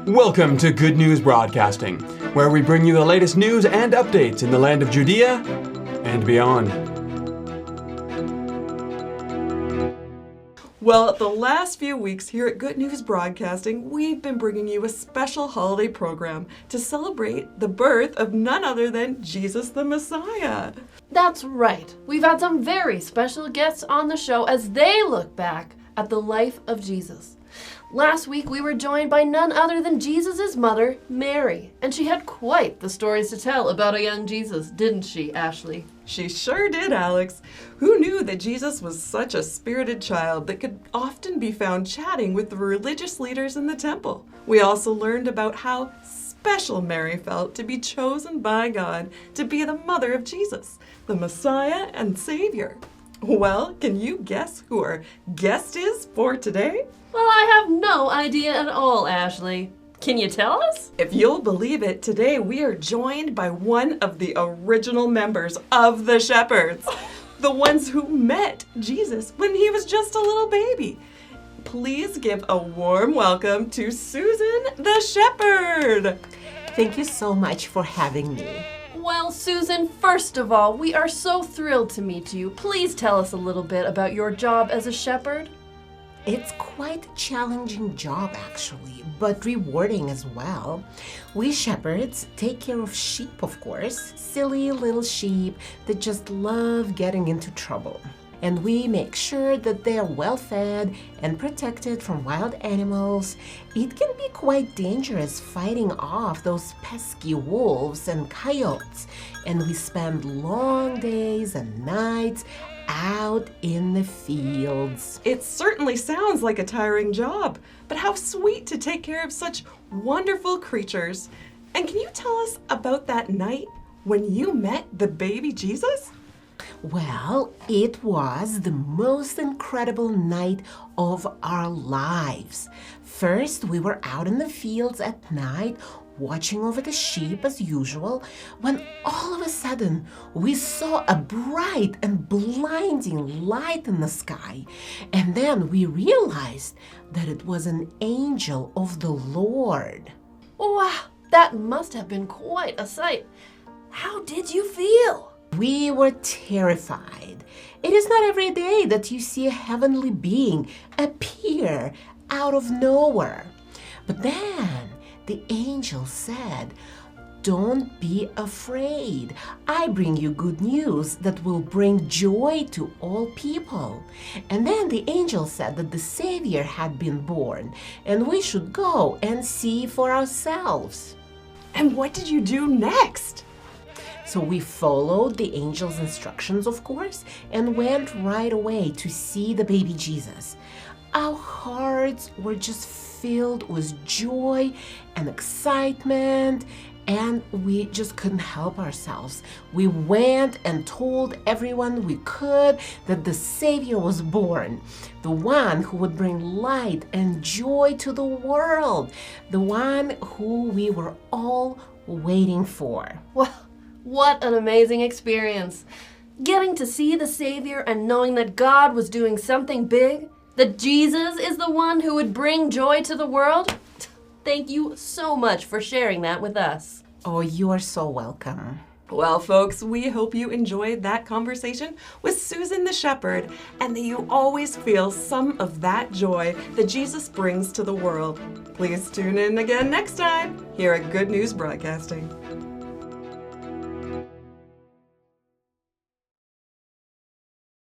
Welcome to Good News Broadcasting, where we bring you the latest news and updates in the land of Judea and beyond. Well, the last few weeks here at Good News Broadcasting, we've been bringing you a special holiday program to celebrate the birth of none other than Jesus the Messiah. That's right. We've had some very special guests on the show as they look back at the life of Jesus. Last week, we were joined by none other than Jesus' mother, Mary, and she had quite the stories to tell about a young Jesus, didn't she, Ashley? She sure did, Alex. Who knew that Jesus was such a spirited child that could often be found chatting with the religious leaders in the temple? We also learned about how special Mary felt to be chosen by God to be the mother of Jesus, the Messiah and Savior. Well, can you guess who our guest is for today? Well, I have no idea at all, Ashley. Can you tell us? If you'll believe it, today we are joined by one of the original members of the Shepherds, the ones who met Jesus when he was just a little baby. Please give a warm welcome to Susan the Shepherd. Thank you so much for having me. Well, Susan, first of all, we are so thrilled to meet you. Please tell us a little bit about your job as a shepherd. It's quite a challenging job, actually, but rewarding as well. We shepherds take care of sheep, of course, silly little sheep that just love getting into trouble. And we make sure that they are well fed and protected from wild animals. It can be quite dangerous fighting off those pesky wolves and coyotes, and we spend long days and nights out in the fields. It certainly sounds like a tiring job, but how sweet to take care of such wonderful creatures. And can you tell us about that night when you met the baby Jesus? Well, it was the most incredible night of our lives. First, we were out in the fields at night, watching over the sheep as usual, when all of a sudden we saw a bright and blinding light in the sky. And then we realized that it was an angel of the Lord. Wow, that must have been quite a sight. How did you feel? We were terrified. It is not every day that you see a heavenly being appear out of nowhere. But then the angel said, "Don't be afraid. I bring you good news that will bring joy to all people." And then the angel said that the Savior had been born, and we should go and see for ourselves. And what did you do next? So we followed the angel's instructions, of course, and went right away to see the baby Jesus. Our hearts were just filled with joy and excitement, and we just couldn't help ourselves. We went and told everyone we could that the Savior was born, the one who would bring light and joy to the world, the one who we were all waiting for. Well, what an amazing experience. Getting to see the Savior and knowing that God was doing something big, that Jesus is the one who would bring joy to the world. Thank you so much for sharing that with us. Oh, you are so welcome. Well, folks, we hope you enjoyed that conversation with Susan the Shepherd and that you always feel some of that joy that Jesus brings to the world. Please tune in again next time here at Good News Broadcasting.